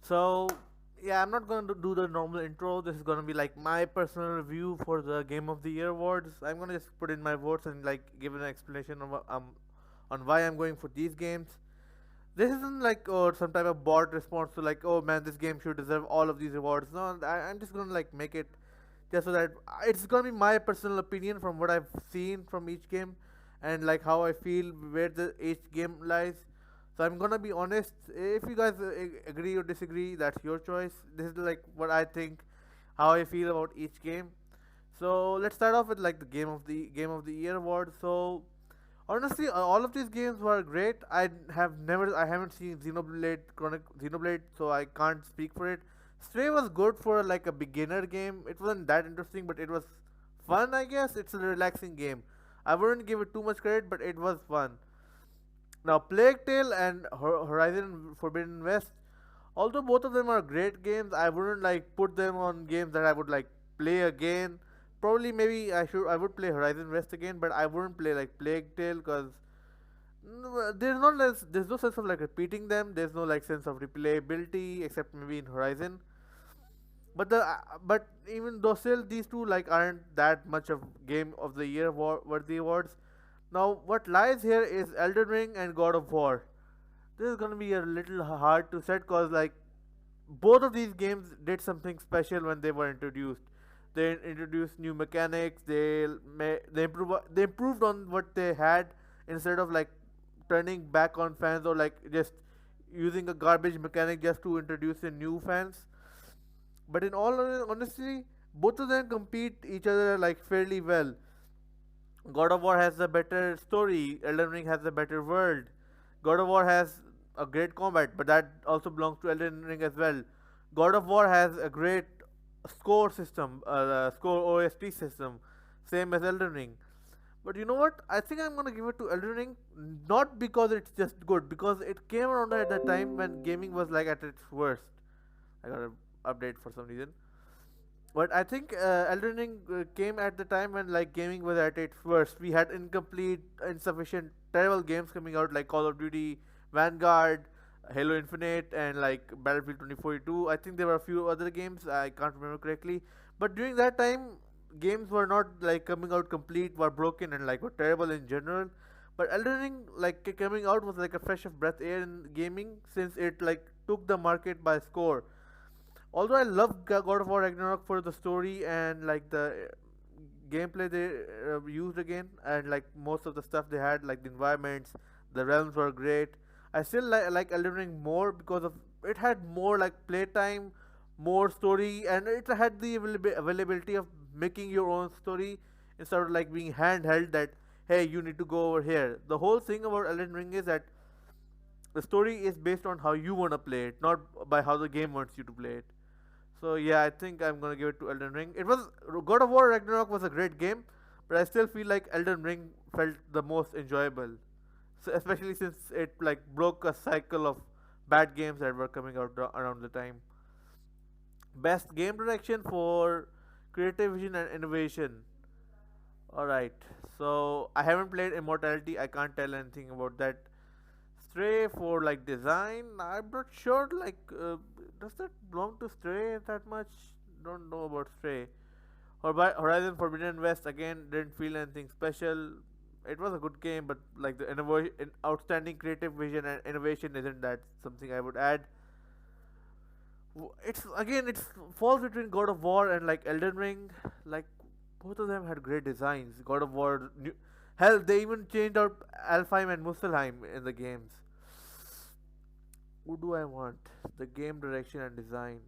So yeah, I'm not going to do the normal intro. This is going to be like my personal review for the Game of the Year awards. I'm going to just put in my votes and like give an explanation on why I'm going for these games. This isn't like some type of bot response to like, oh man, this game should deserve all of these awards. No, I'm just gonna like make it just so that it's gonna be my personal opinion from what I've seen from each game, and like how I feel where the each game lies. So I'm gonna be honest. If you guys agree or disagree, that's your choice. This is like what I think, how I feel about each game. So let's start off with like the Game of the Year award. So honestly, all of these games were great. I haven't seen Xenoblade, so I can't speak for it. Stray was good for like a beginner game. It wasn't that interesting, but it was fun. I guess it's a relaxing game. I wouldn't give it too much credit, but it was fun. Now, Plague Tale and Horizon Forbidden West, although both of them are great games, I wouldn't like put them on games that I would like play again. Probably maybe I would play Horizon West again, but I wouldn't play like Plague Tale because there's no sense of like repeating them. There's no like sense of replayability except maybe in Horizon. But even though still these two like aren't that much of Game of the Year worthy awards. Now what lies here is Elden Ring and God of War. This is gonna be a little hard to set cause like both of these games did something special when they were introduced. They introduced new mechanics. They improved on what they had instead of like turning back on fans or like just using a garbage mechanic just to introduce in new fans. But in all honesty, both of them compete each other like fairly well. God of War has a better story. Elden Ring has a better world. God of War has a great combat, but that also belongs to Elden Ring as well. God of War has a great score system, score OST system, same as Elden Ring. But you know what? I think I'm gonna give it to Elden Ring, not because it's just good, because it came around at the time when gaming was like at its worst. I got an update for some reason. But I think Elden Ring came at the time when like gaming was at its worst. We had incomplete, insufficient, terrible games coming out like Call of Duty, Vanguard, Halo Infinite, and like Battlefield 2042. I think there were a few other games I can't remember correctly. But during that time, games were not like coming out complete, were broken, and like were terrible in general. But Elden Ring like coming out was like a fresh of breath air in gaming since it like took the market by score. Although I love God of War Ragnarok for the story and like the gameplay they used again, and like most of the stuff they had, like the environments, the realms were great. I still like Elden Ring more because of it had more like playtime, more story, and it had the availability of making your own story instead of like being handheld that hey you need to go over here. The whole thing about Elden Ring is that the story is based on how you want to play it, not by how the game wants you to play it. So yeah, I think I'm gonna give it to Elden Ring. It was God of War Ragnarok was a great game, but I still feel like Elden Ring felt the most enjoyable. So especially since it like broke a cycle of bad games that were coming out around the time. Best game direction for creative vision and innovation. All right. So I haven't played Immortality. I can't tell anything about that. Stray for like design. I'm not sure. Like, does that belong to Stray that much? Don't know about Stray. Or by Horizon Forbidden West again didn't feel anything special. It was a good game, but like the outstanding creative vision and innovation isn't that something I would add. It's again it falls between God of War and like Elden Ring. Like both of them had great designs. God of War, hell, they even changed out Alfheim and Muspelheim in the games. Who do I want? The game direction and design.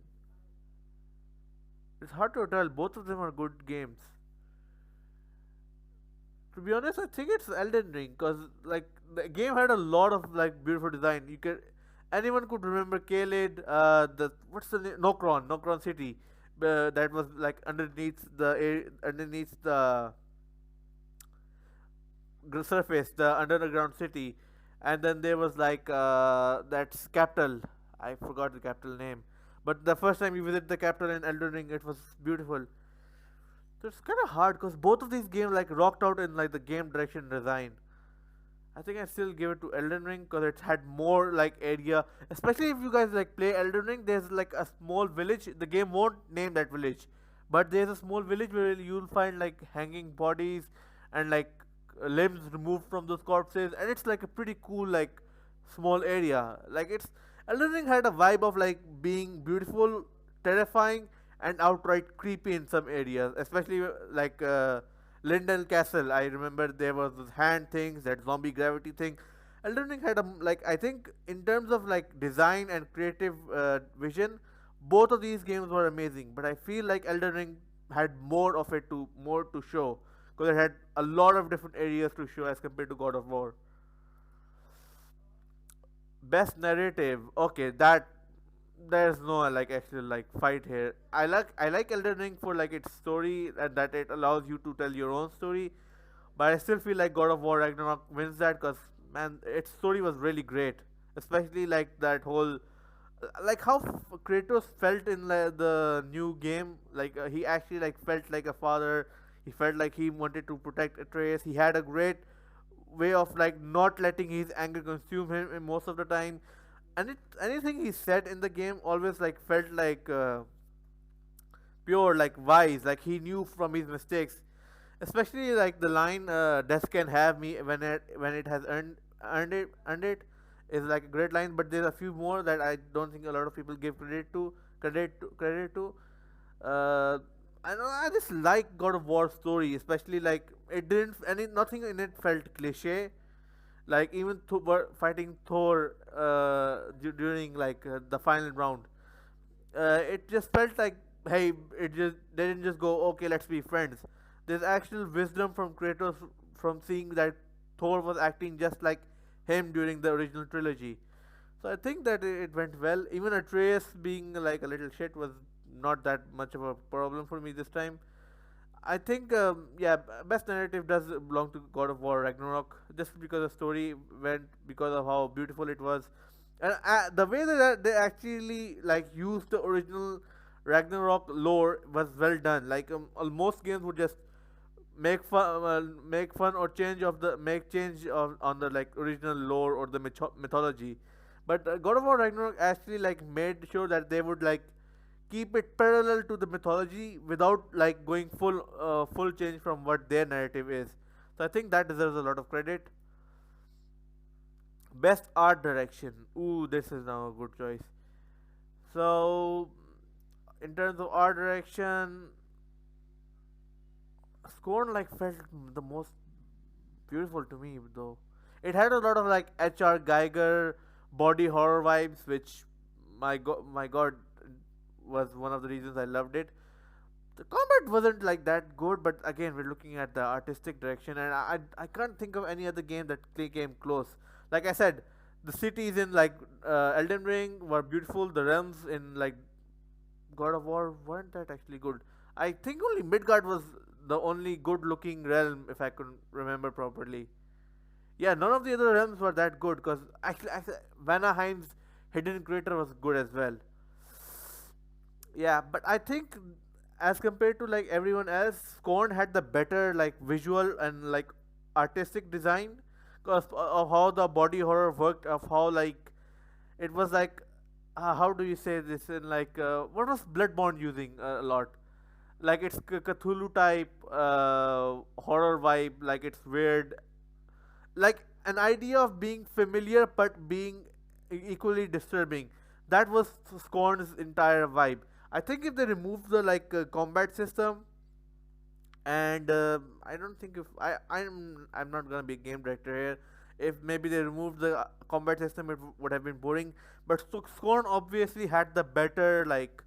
It's hard to tell. Both of them are good games. To be honest, I think it's Elden Ring because like the game had a lot of like beautiful design. You could anyone could remember Caelid, the what's the name? Nokron City, that was like underneath the surface, the underground city, and then there was like that's capital. I forgot the capital name, but the first time you visit the capital in Elden Ring, it was beautiful. So it's kind of hard because both of these games like rocked out in like the game direction design. I think I still give it to Elden Ring because it had more like area. Especially if you guys like play Elden Ring, there's like a small village. The game won't name that village, but there's a small village where you'll find like hanging bodies and like limbs removed from those corpses, and it's like a pretty cool like small area. Like it's Elden Ring had a vibe of like being beautiful, terrifying, and outright creepy in some areas, especially like Linden Castle. I remember there was those hand things, that zombie gravity thing. Elden Ring had a like I think in terms of like design and creative vision, both of these games were amazing. But I feel like Elden Ring had more to show because it had a lot of different areas to show as compared to God of War. Best narrative. Okay, that there's no like actual like fight here. I like Elden Ring for like its story and that it allows you to tell your own story. But I still feel like God of War Ragnarok wins that because man, its story was really great, especially like that whole like how Kratos felt in the new game. Like he actually like felt like a father. He felt like he wanted to protect Atreus. He had a great way of like not letting his anger consume him in most of the time, and anything he said in the game always like felt like pure, like wise, like he knew from his mistakes. Especially like the line "Death can have me when it has earned it" is like a great line. But there's a few more that I don't think a lot of people give credit to. Uh, I know I just like God of War story, especially like it didn't any nothing in it felt cliche. Like even fighting Thor during like the final round, it just felt like hey, it just they didn't just go okay, let's be friends. There's actual wisdom from Kratos from seeing that Thor was acting just like him during the original trilogy. So I think that it went well. Even Atreus being like a little shit was not that much of a problem for me this time. I think, yeah, best narrative does belong to God of War Ragnarok, just because the story went, because of how beautiful it was, and the way that they actually like used the original Ragnarok lore was well done. Like most games would just make fun or change of on the like original lore or the mythology, but God of War Ragnarok actually like made sure that they would like keep it parallel to the mythology without like going full change from what their narrative is. So I think that deserves a lot of credit. Best art direction. Ooh, this is now a good choice. So in terms of art direction, Scorn like felt the most beautiful to me though. It had a lot of like H.R. Geiger body horror vibes, which my god was one of the reasons I loved it. The combat wasn't like that good, but again, we're looking at the artistic direction, and I can't think of any other game that came close. Like I said, the cities in like Elden Ring were beautiful. The realms in like God of War weren't that actually good. I think only Midgard was the only good-looking realm, if I could remember properly. Yeah, none of the other realms were that good because actually Vanaheim's hidden crater was good as well. Yeah, but I think as compared to like everyone else, Scorn had the better like visual and like artistic design because of how the body horror worked, of how like it was like how do you say this in like what was Bloodborne using a lot? Like it's Cthulhu type horror vibe, like it's weird, like an idea of being familiar but being equally disturbing. That was Scorn's entire vibe. I think if they remove the like combat system, and I don't think if I'm not gonna be a game director here. If maybe they removed the combat system, it would have been boring. But Scorn obviously had the better like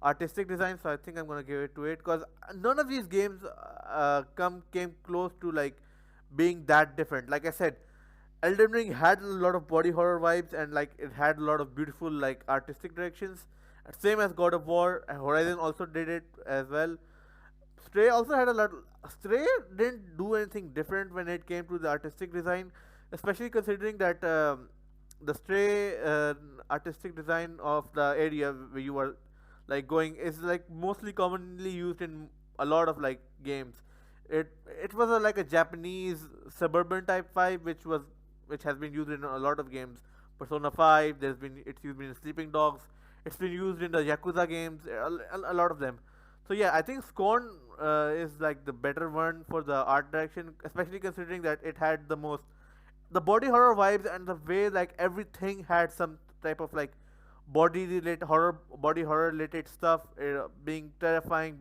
artistic design, so I think I'm gonna give it to it because none of these games come came close to like being that different. Like I said, Elden Ring had a lot of body horror vibes and like it had a lot of beautiful like artistic directions. Same as God of War, Horizon also did it as well. Stray also had a lot. Stray didn't do anything different when it came to the artistic design, especially considering that the Stray artistic design of the area where you were like going is like mostly commonly used in a lot of like games. It was like a Japanese suburban type vibe, which was which has been used in a lot of games. Persona 5, it's used in Sleeping Dogs, it's been used in the Yakuza games, a lot of them. So yeah, I think Scorn is like the better one for the art direction, especially considering that it had the body horror vibes, and the way like everything had some type of like body horror related stuff, being terrifying,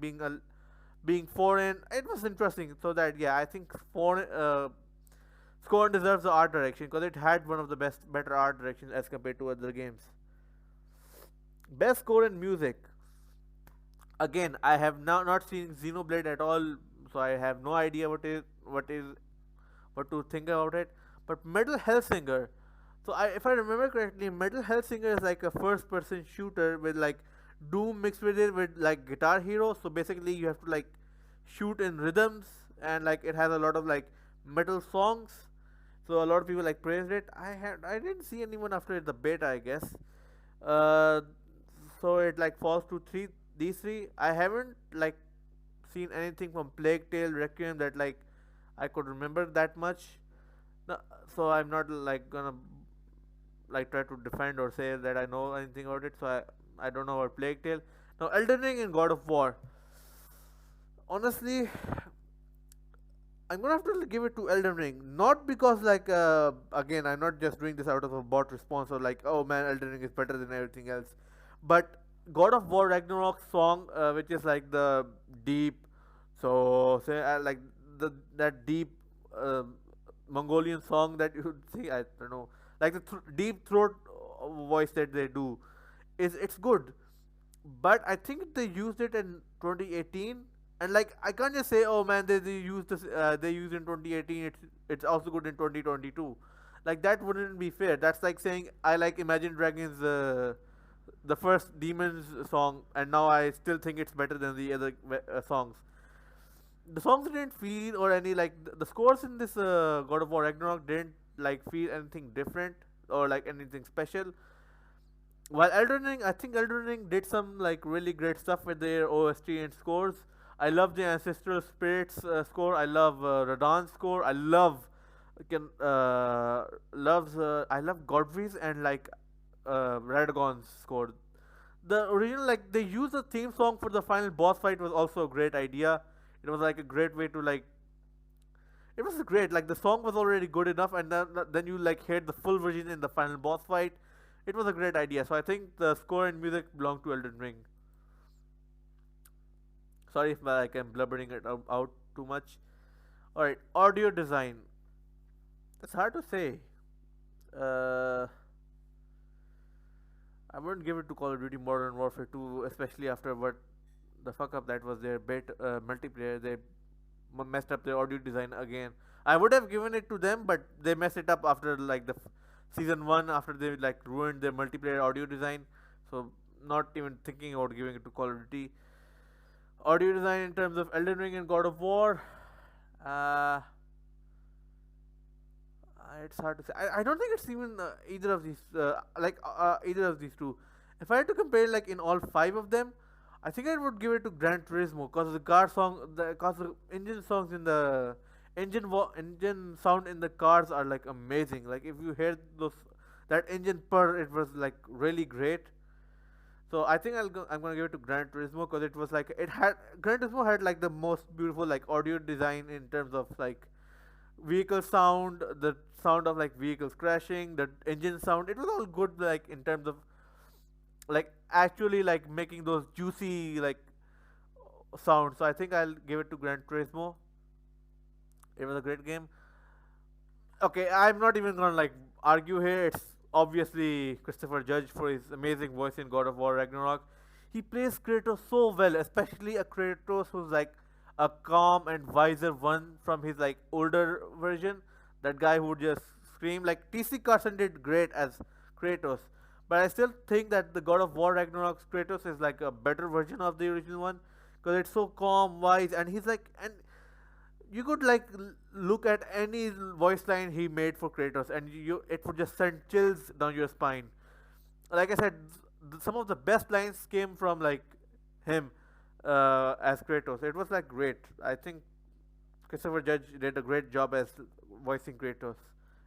being foreign. It was interesting. So that yeah, I think Scorn deserves the art direction because it had one of the better art directions as compared to other games. Best score in music. Again, I have now not seen Xenoblade at all, so I have no idea what to think about it. But Metal Hellsinger. So if I remember correctly, Metal Hellsinger is like a first-person shooter with like Doom mixed with it with like Guitar Hero. So basically, you have to like shoot in rhythms, and like it has a lot of like metal songs. So a lot of people like praised it. I didn't see anyone after the beta, I guess. Uh, so it like falls to these three. I haven't like seen anything from Plague Tale, Requiem that like I could remember that much. No, so I'm not like gonna like try to defend or say that I know anything about it. So I don't know about Plague Tale. Now Elden Ring and God of War. Honestly, I'm gonna have to give it to Elden Ring, not because like again I'm not just doing this out of a bot response or like oh man Elden Ring is better than everything else, but God of War Ragnarok song, which is like the deep, so say like that deep uh, Mongolian song that you would see, I don't know, like the deep throat voice that they do, is it's good, but I think they used it in 2018, and like I can't just say, oh man, they used this, they used in 2018. It's also good in 2022. Like that wouldn't be fair. That's like saying I like Imagine Dragons, the first Demons song, and now I still think it's better than the other songs. The songs didn't feel or any like the scores in this God of War Ragnarok didn't like feel anything different or like anything special. While Elden Ring, I think Elden Ring did some like really great stuff with their OST and scores. I love the Ancestral Spirits score. I love Radahn's score. I love I love Godfrey's and like Radagon's score. The original like they used the theme song for the final boss fight was also a great idea. It was like a great way to like it was great. Like the song was already good enough, and then you like heard the full version in the final boss fight. It was a great idea. So I think the score and music belong to Elden Ring. Sorry if like I'm blubbering it out too much. All right, audio design. It's hard to say. Uh, I wouldn't give it to Call of Duty Modern Warfare 2, especially after what the fuck up that was their multiplayer. They messed up their audio design again. I would have given it to them, but they messed it up after like the season one, after they like ruined their multiplayer audio design. So not even thinking about giving it to Call of Duty. Audio design in terms of Elden Ring and God of War. Uh, it's hard to say. I don't think it's even either of these either of these two. If I had to compare like in all five of them, I think I would give it to Gran Turismo because the car song, because the engine songs in the engine sound in the cars are like amazing. Like if you hear those that engine purr, it was like really great. So I think I'm gonna give it to Gran Turismo because it was like it had Gran Turismo had like the most beautiful like audio design in terms of like vehicle sound, the sound of like vehicles crashing, the engine sound. It was all good like in terms of like actually like making those juicy like sounds. So I think I'll give it to Gran Turismo. It was a great game. Okay, I'm not even gonna like argue here. It's obviously Christopher Judge for his amazing voice in God of War Ragnarok. He plays Kratos so well, especially a Kratos who's like a calm and wiser one from his like older version. That guy who would just scream. Like TC Carson did great as Kratos, but I still think that the God of War Ragnarok's Kratos is like a better version of the original one because it's so calm, wise, and he's like and you could like look at any voice line he made for Kratos, and you it would just send chills down your spine. Like I said, some of the best lines came from like him as Kratos. It was like great. I think Christopher Judge did a great job as voicing Kratos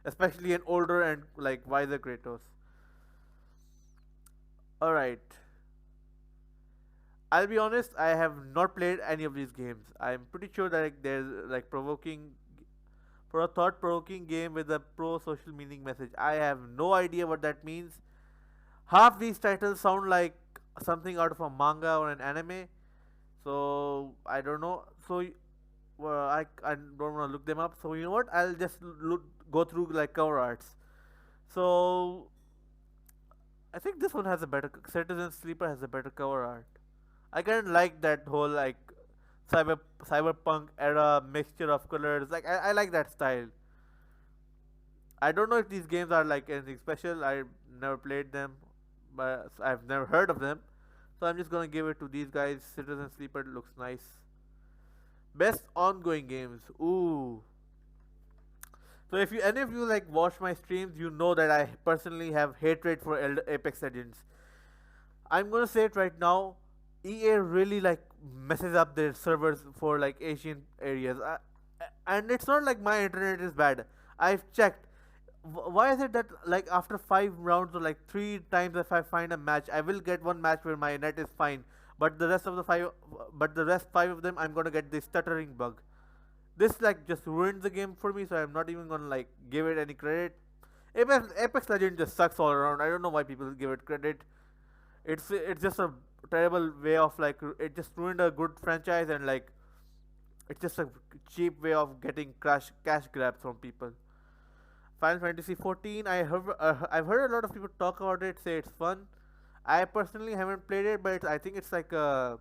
especially an older and like wiser Kratos. All right, I'll be honest. I have not played any of these games. I'm pretty sure that like, there's like provoking for a thought-provoking game with a pro-social meaning message. I have no idea what that means. Half these titles sound like something out of a manga or an anime, so I don't know. So I don't want to look them up. So you know what? I'll just go through like cover arts. So I think this one has a better Citizen Sleeper has a better cover art. I kind of like that whole like cyberpunk era mixture of colors. Like I like that style. I don't know if these games are like anything special. I've never played them, but I've never heard of them. So I'm just gonna give it to these guys. Citizen Sleeper looks nice. Best ongoing games. Ooh. So if you any of you like watch my streams, you know that I personally have hatred for Apex Legends. I'm gonna say it right now. EA really like messes up their servers for like Asian areas, and it's not like my internet is bad. I've checked. Why is it that like after 5 rounds or like 3 times if I find a match, I will get one match where my net is fine, but the rest of the five, but the rest five of them, I'm gonna get this stuttering bug. This like just ruined the game for me, so I'm not even gonna like give it any credit. Apex Legends just sucks all around. I don't know why people give it credit. It's just a terrible way of like it just ruined a good franchise, and like it's just a cheap way of getting cash grabs from people. Final Fantasy 14. I've heard a lot of people talk about it, say it's fun. I personally haven't played it, but I think it's like a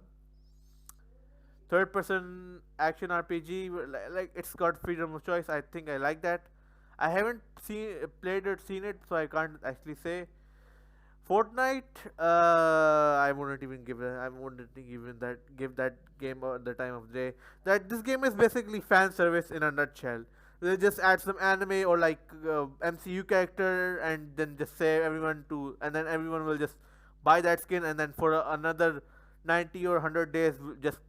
third person action RPG. Like it's got freedom of choice. I think I like that. I haven't played it, seen it, so I can't actually say. Fortnite, I wouldn't even that give that game the time of day. That this game is basically fan service in a nutshell. They just add some anime or like MCU character, and then just say everyone to, and then everyone will just buy that skin, and then for another 90 or 100 days, just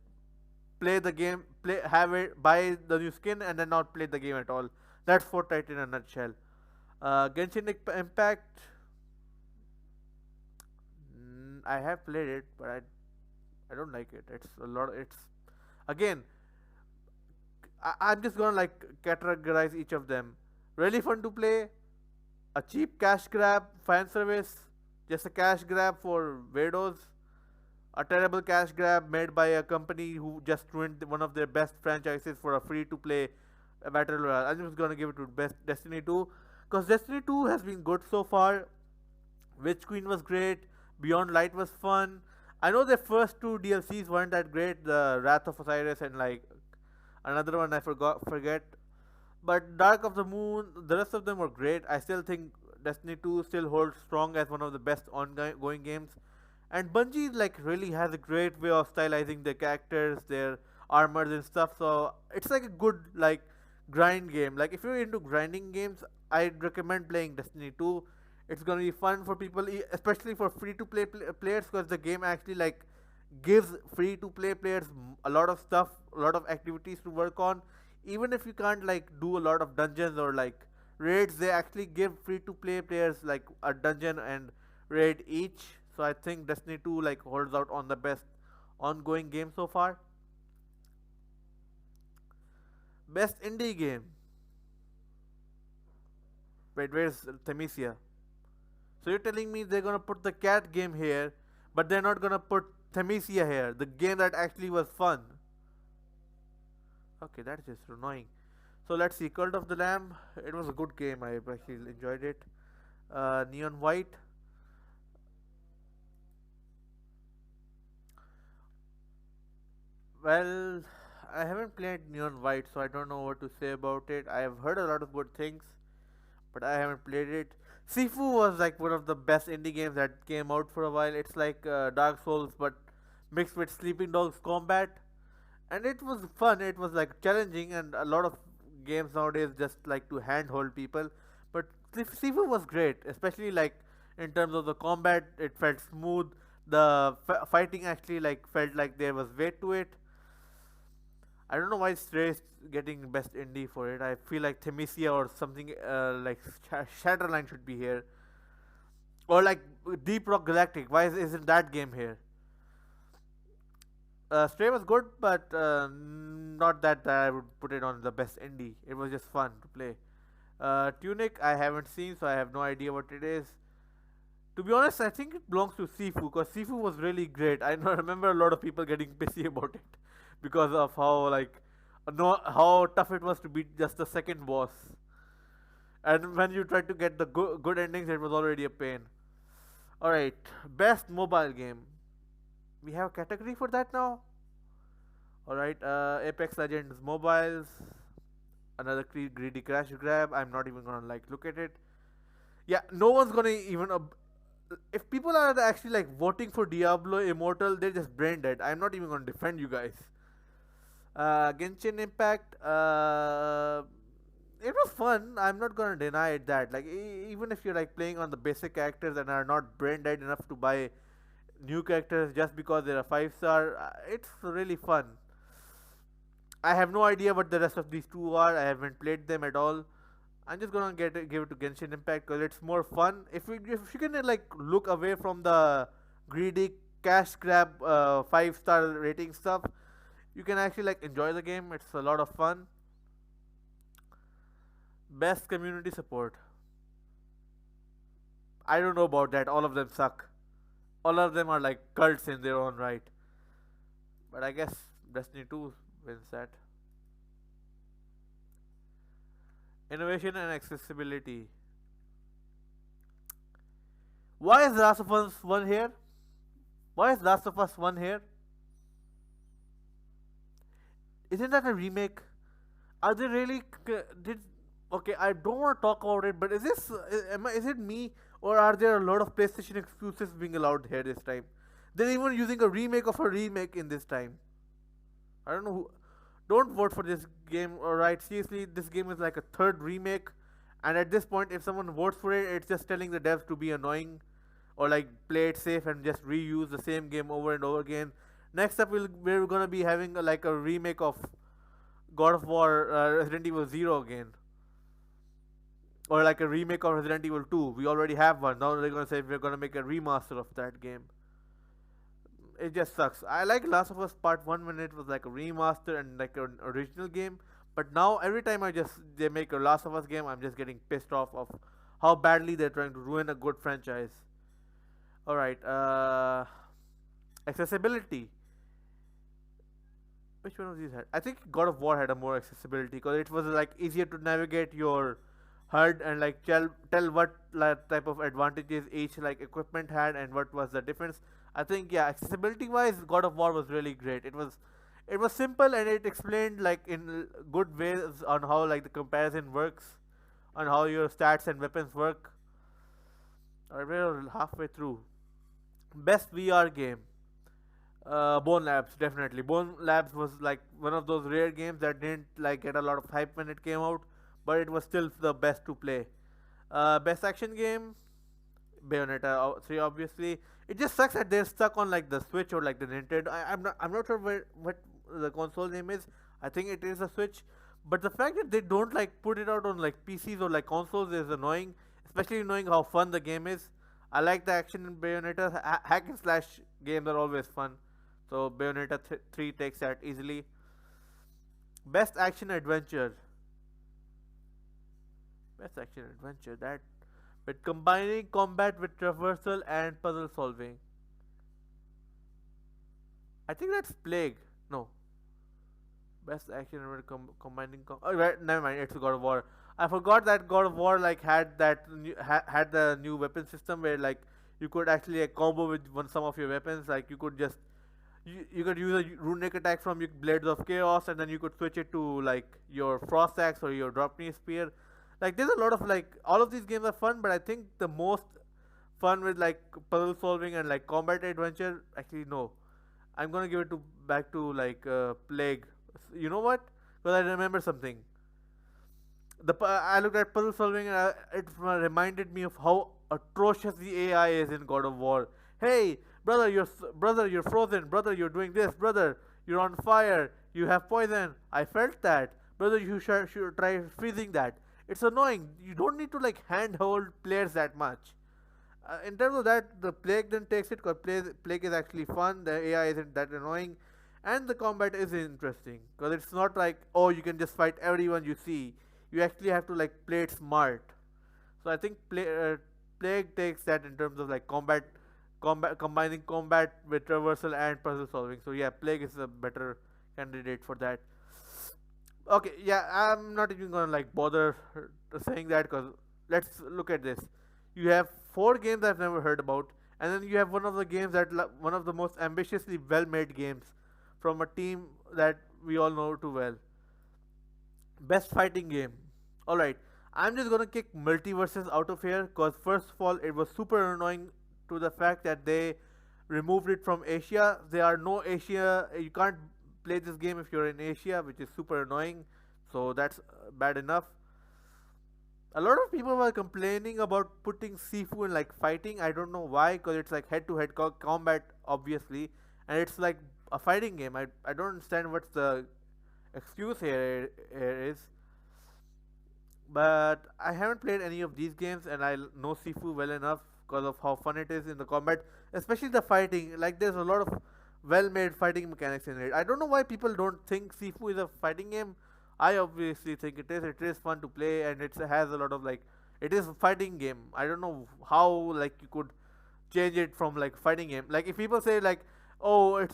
play the game, have it, buy the new skin, and then not play the game at all. That's Fortnite in a nutshell. Genshin Impact. I have played it, but I don't like it. It's a lot. It's again. I'm just gonna like categorize each of them. Really fun to play. A cheap cash grab, fan service, just a cash grab for weirdos. A terrible cash grab made by a company who just ruined one of their best franchises for a free to play battle royale. I'm just gonna give it to best Destiny 2, because Destiny 2 has been good so far. Witch Queen was great. Beyond Light was fun. I know the first two DLCs weren't that great, the Wrath of Osiris and like another one I forget. But Dark of the Moon, the rest of them were great. I still think Destiny 2 still holds strong as one of the best ongoing games. And Bungie like really has a great way of stylizing their characters, their armors and stuff. So it's like a good like grind game. Like if you're into grinding games, I'd recommend playing Destiny 2. It's gonna be fun for people, especially for free to play players, because the game actually like gives free to play players a lot of stuff, a lot of activities to work on. Even if you can't like do a lot of dungeons or like raids, they actually give free to play players like a dungeon and raid each. So I think Destiny 2 like holds out on the best ongoing game so far. Best indie game. Wait, where's Themesia? So you're telling me they're gonna put the cat game here, but they're not gonna put Themesia here, the game that actually was fun. Okay, that's just annoying. So let's see, Cult of the Lamb. It was a good game. I actually enjoyed it. Neon White. Well, I haven't played Neon White, so I don't know what to say about it. I have heard a lot of good things, but I haven't played it. Sifu was like one of the best indie games that came out for a while. It's like Dark Souls, but mixed with Sleeping Dogs combat, and it was fun. It was like challenging, and a lot of games nowadays just like to handhold people. But Sifu was great, especially like in terms of the combat. It felt smooth. The fighting actually like felt like there was weight to it. I don't know why Stray is getting best indie for it. I feel like Themisia or something like Shatterline should be here, or like Deep Rock Galactic. Why isn't that game here? Stray was good, but not that I would put it on the best indie. It was just fun to play. Tunic I haven't seen, so I have no idea what it is. To be honest, I think it belongs to Sifu because Sifu was really great. I know, remember a lot of people getting pissy about it because of how like no how tough it was to beat just the second boss. And when you tried to get the good endings, it was already a pain. All right, best mobile game. We have a category for that now. All right, Apex Legends mobiles. Another greedy crash grab. I'm not even gonna like look at it. Yeah, no one's gonna even. If people are actually like voting for Diablo Immortal, they're just brain dead. I'm not even gonna defend you guys. Genshin Impact. It was fun. I'm not gonna deny it that. Like even if you're like playing on the basic characters and are not brain dead enough to buy new characters just because they're a 5 star, it's really fun. I have no idea what the rest of these two are. I haven't played them at all. I'm just gonna give it to Genshin Impact because it's more fun. If you can like look away from the greedy cash grab 5 star rating stuff, you can actually like enjoy the game. It's a lot of fun. Best community support. I don't know about that. All of them suck. All of them are like cults in their own right. But I guess Destiny 2 wins that. Innovation and accessibility. Why is Last of Us 1 here? Why is Last of Us 1 here? Isn't that a remake? Are they really did? Okay, I don't want to talk about it, but is this is it me or are there a lot of PlayStation exclusives being allowed here this time? They're even using a remake of a remake in this time. I don't know who. Don't vote for this game, alright? Seriously, this game is like a third remake, and at this point, if someone votes for it, it's just telling the devs to be annoying or like play it safe and just reuse the same game over and over again. Next up, we're gonna be having like a remake of God of War Resident Evil 0 again, or like a remake of Resident Evil 2. We already have one. Now they're gonna say we're gonna make a remaster of that game. It just sucks. I like Last of Us Part 1 when it was like a remaster and like an original game, but now every time they make a Last of Us game, I'm just getting pissed off of how badly they're trying to ruin a good franchise. All right, accessibility. Which one of these had? I think God of War had a more accessibility because it was like easier to navigate your HUD and like tell what like, type of advantages each like equipment had and what was the difference. I think yeah, accessibility wise, God of War was really great. It was simple and it explained like in good ways on how like the comparison works, on how your stats and weapons work. Alright, we're halfway through. Best VR game. Bone Labs, definitely. Bone Labs was like one of those rare games that didn't like get a lot of hype when it came out, but it was still the best to play. Best action game, Bayonetta 3, obviously. It just sucks that they're stuck on like the Switch or like the Nintendo. I'm not sure what the console name is. I think it is a Switch, but the fact that they don't like put it out on like PCs or like consoles is annoying, especially knowing how fun the game is. I like the action in Bayonetta. Hack and slash games are always fun, so Bayonetta 3 takes that easily. Best action adventure. Best action adventure. That with combining combat with traversal and puzzle solving. I think that's Plague. No. Best action adventure combining. Oh, right, never mind. It's God of War. I forgot that God of War like had that had the new weapon system where like you could actually like, combo with some of your weapons. Like you could just you could use a runic attack from your Blades of Chaos, and then you could switch it to like your Frost Axe or your Dropney Spear. Like there's a lot of like all of these games are fun, but I think the most fun with like puzzle solving and like combat adventure. Actually, no, I'm gonna give it to back to like Plague. You know what? Because I remember something. I looked at puzzle solving and it reminded me of how atrocious the AI is in God of War. Hey, brother, you're frozen. Brother, you're doing this. Brother, you're on fire. You have poison. I felt that. Brother, you should try freezing that. It's annoying. You don't need to like handhold players that much. In terms of that, the Plague then takes it because Plague is actually fun. The AI isn't that annoying, and the combat is interesting because it's not like, oh, you can just fight everyone you see. You actually have to like play it smart. So I think Plague takes that in terms of like combat combining combat with traversal and puzzle solving. So yeah, Plague is a better candidate for that. Okay, yeah, I'm not even gonna like bother saying that because let's look at this. You have four games I've never heard about, and then you have one of the games one of the most ambitiously well-made games from a team that we all know too well. Best fighting game. Alright, I'm just gonna kick multiverses out of here because, first of all, it was super annoying to the fact that they removed it from Asia. There are no Asia, you can't play this game if you're in Asia, which is super annoying. So that's bad enough. A lot of people were complaining about putting Sifu in like fighting. I don't know why, because it's like head to head combat, obviously, and it's like a fighting game. I don't understand what's the excuse here is. But I haven't played any of these games, and I know Sifu well enough because of how fun it is in the combat, especially the fighting. Like there's a lot of well-made fighting mechanics in it. I don't know why people don't think Sifu is a fighting game. I obviously think it is. It is fun to play, and it has a lot of like. It is a fighting game. I don't know how like you could change it from like fighting game. Like if people say like, oh,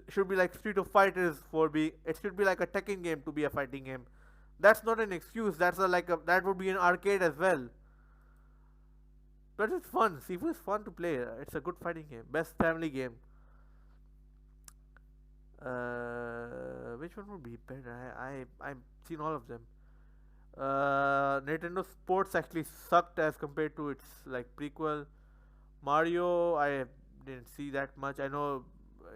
should be like Street of Fighters for be. It should be like a Tekken game to be a fighting game. That's not an excuse. That would be an arcade as well. But it's fun. Sifu is fun to play. It's a good fighting game. Best family game. Which one would be better? I've seen all of them. Nintendo Sports actually sucked as compared to its like prequel. Mario, I didn't see that much. I know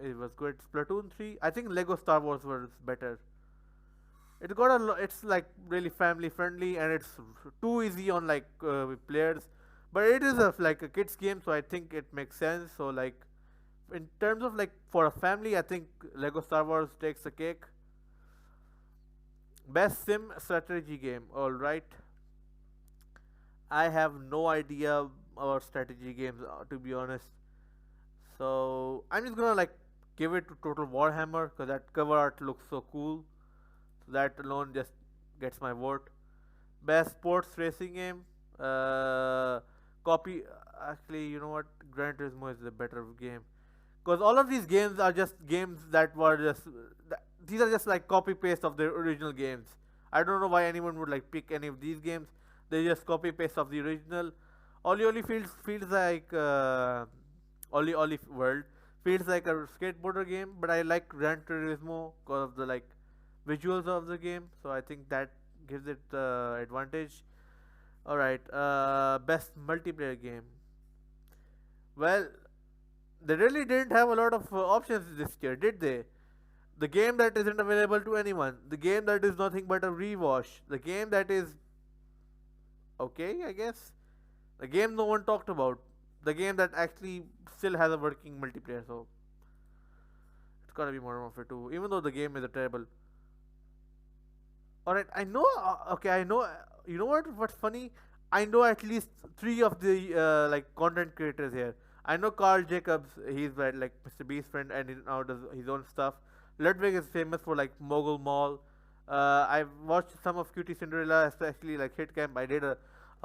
it was good. Splatoon 3. I think Lego Star Wars was better. It's like really family friendly, and it's too easy on like players. But it is like a kids game, so I think it makes sense. So like in terms of like for a family, I think Lego Star Wars takes the cake. Best sim strategy game. All right, I have no idea about strategy games to be honest. So I'm just gonna like give it to Total Warhammer because that cover art looks so cool. So that alone just gets my vote. Best sports racing game. Uh, copy. Actually, you know what? Gran Turismo is the better game because all of these games are just games that were just. These are just like copy paste of the original games. I don't know why anyone would like pick any of these games. They just copy paste of the original. Oli Oli feels like Oli Oli World feels like a skateboarder game, but I like Gran Turismo because of the like visuals of the game. So I think that gives it advantage. All right, best multiplayer game. Well, they really didn't have a lot of options this year, did they? The game that isn't available to anyone, the game that is nothing but a rewash, the game that is okay, I guess, the game no one talked about, the game that actually still has a working multiplayer. So it's gotta be Modern Warfare 2, even though the game is a terrible. All right, I know. Okay, I know. You know what? What's funny? I know at least three of the like content creators here. I know Carl Jacobs. He's like Mr. Beast friend, and he now does his own stuff. Ludwig is famous for like Mogul Mall. I've watched some of Cutie Cinderella, especially like Hit Camp. I did a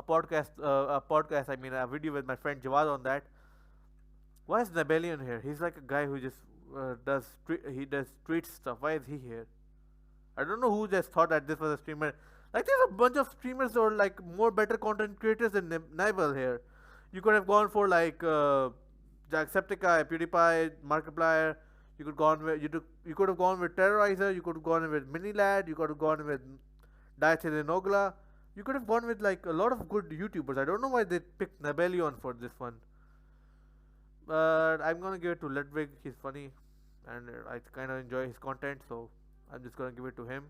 podcast. I mean, a video with my friend Jawad on that. Why is Nabelian here? He's like a guy who just he does street stuff. Why is he here? I don't know who just thought that this was a streamer. Like there's a bunch of streamers or like more better content creators than Nibel here. You could have gone for like Jacksepticeye, PewDiePie, Markiplier. You could gone with you could have gone with Terrorizer. You could have gone with Minilad. You could have gone with Daithe Nogla. You could have gone with like a lot of good YouTubers. I don't know why they picked Nabelion for this one. But I'm gonna give it to Ludwig. He's funny, and I kind of enjoy his content, so I'm just gonna give it to him.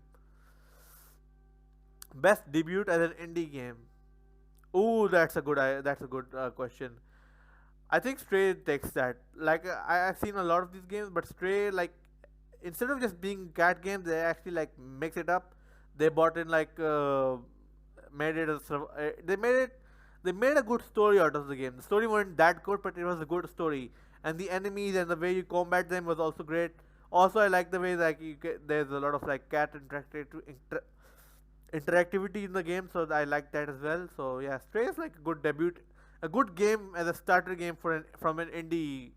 Best debut as an indie game. Ooh, that's a good question. I think Stray takes that. Like I've seen a lot of these games, but Stray like instead of just being cat games, they actually like mix it up. They bought in like made it a they made a good story out of the game. The story wasn't that good, but it was a good story, and the enemies and the way you combat them was also great. Also, I like the way like there's a lot of like cat interactivity in the game, so I like that as well. So yeah, Stray is like a good debut, a good game as a starter game for an indie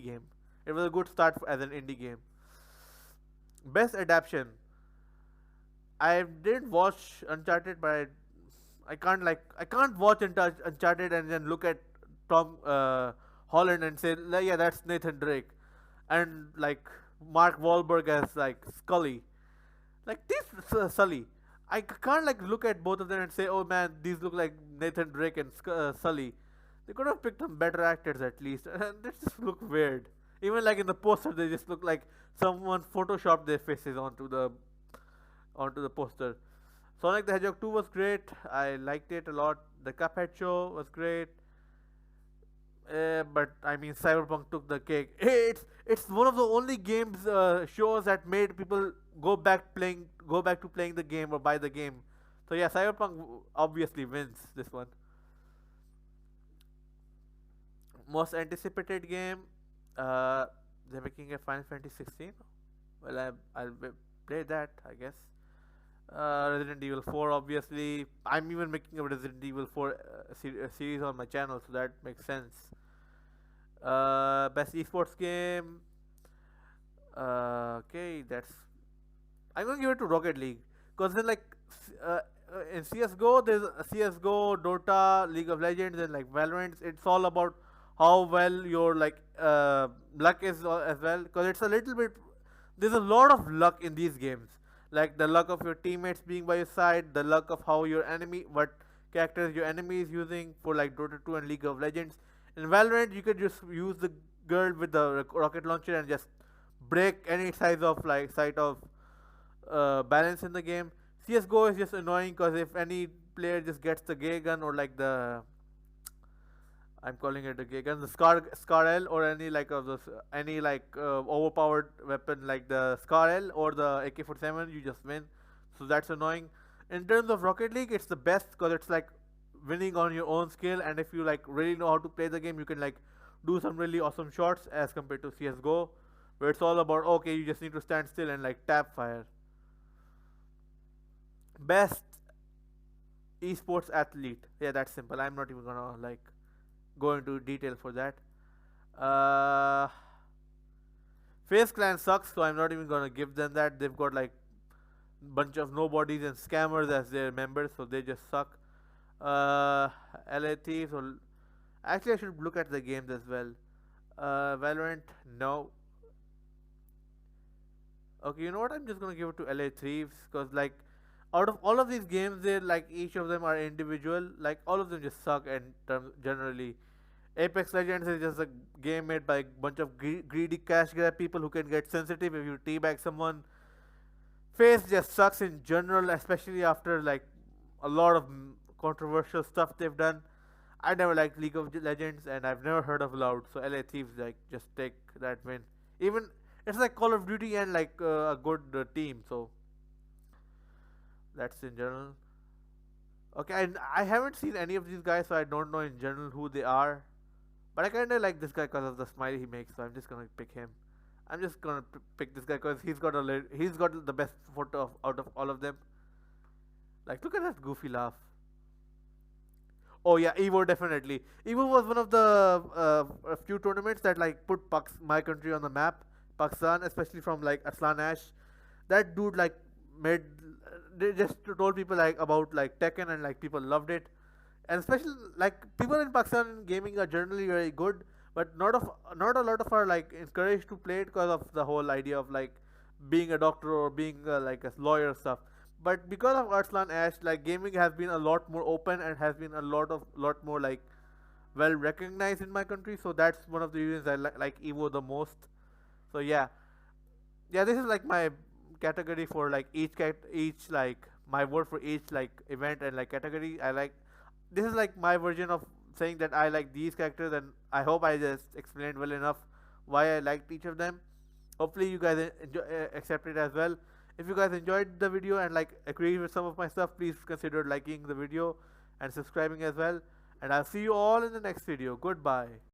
game. It was a good start as an indie game. Best adaptation. I didn't watch Uncharted, but I can't watch Uncharted and then look at Tom Holland and say like, yeah, that's Nathan Drake, and like Mark Wahlberg as like Scully. Like this Sully. Can't like look at both of them and say, oh man, these look like Nathan Drake and Sully. They could have picked some better actors at least. And they just look weird. Even like in the poster, they just look like someone photoshopped their faces onto the poster. Sonic the Hedgehog 2 was great. I liked it a lot. The Cuphead show was great. But I mean, Cyberpunk took the cake. It's one of the only games shows that made people go back to playing the game or buy the game. So yeah, Cyberpunk obviously wins this one. Most anticipated game, uh, they're making a Final Fantasy 16. Well, play that, I guess. Resident Evil 4, obviously. I'm even making a Resident Evil 4 series on my channel, so that makes sense. Best esports game. Okay, that's. I'm gonna give it to Rocket League, because then like in CS:GO, there's CS:GO, Dota, League of Legends, and like Valorant. It's all about how well your like luck is as well, because it's a little bit. There's a lot of luck in these games, like the luck of your teammates being by your side, the luck of how what characters your enemy is using for like Dota 2 and League of Legends. In Valorant, you could just use the girl with the rocket launcher and just break any size of balance in the game. CS:GO is just annoying because if any player just gets the gay gun or like the I'm calling it a gay gun, the Scar L or any like of those any like overpowered weapon like the Scar L or the AK-47, you just win. So that's annoying. In terms of Rocket League, it's the best because it's like winning on your own skill, and if you like really know how to play the game, you can like do some really awesome shots as compared to CS:GO, where it's all about okay, you just need to stand still and like tap fire. Best esports athlete. Yeah, that's simple. I'm not even gonna like go into detail for that. Uh, Face Clan sucks, so I'm not even gonna give them that. They've got like bunch of nobodies and scammers as their members, so they just suck. Uh, LA Thieves. Or actually, I should look at the games as well. Valorant, no. Okay, you know what? I'm just gonna give it to LA Thieves because like out of all of these games, they like each of them are individual. Like all of them just suck and generally. Apex Legends is just a game made by a bunch of greedy cash grab people who can get sensitive if you teabag someone. Face just sucks in general, especially after like a lot of controversial stuff they've done. I never liked League of Legends and I've never heard of Loud, so LA Thieves like just take that win. Even it's like Call of Duty and like a good team, so that's in general. Okay, and I haven't seen any of these guys, so I don't know in general who they are. But I kind of like this guy because of the smile he makes, so I'm just gonna pick him. I'm just gonna pick this guy because he's got the best photo out of all of them. Like, look at that goofy laugh. Oh yeah, Evo definitely. Evo was one of the a few tournaments that like put my country on the map. Pakistan, especially from like Aslan Ash. That dude like made they just told people like about like Tekken and like people loved it. And especially like people in Pakistan gaming are generally very good, but not a lot of are like encouraged to play it because of the whole idea of like being a doctor or being like a lawyer stuff. But because of Arslan Ash, like gaming has been a lot more open and has been a lot more like well recognized in my country. So that's one of the reasons I like Evo the most. So yeah, yeah, this is like my category for like each like my word for each like event and like category. I like this is like my version of saying that I like these characters, and I hope I just explained well enough why I liked each of them. Hopefully you guys accept it as well. If you guys enjoyed the video and like agree with some of my stuff, please consider liking the video and subscribing as well. And I'll see you all in the next video. Goodbye.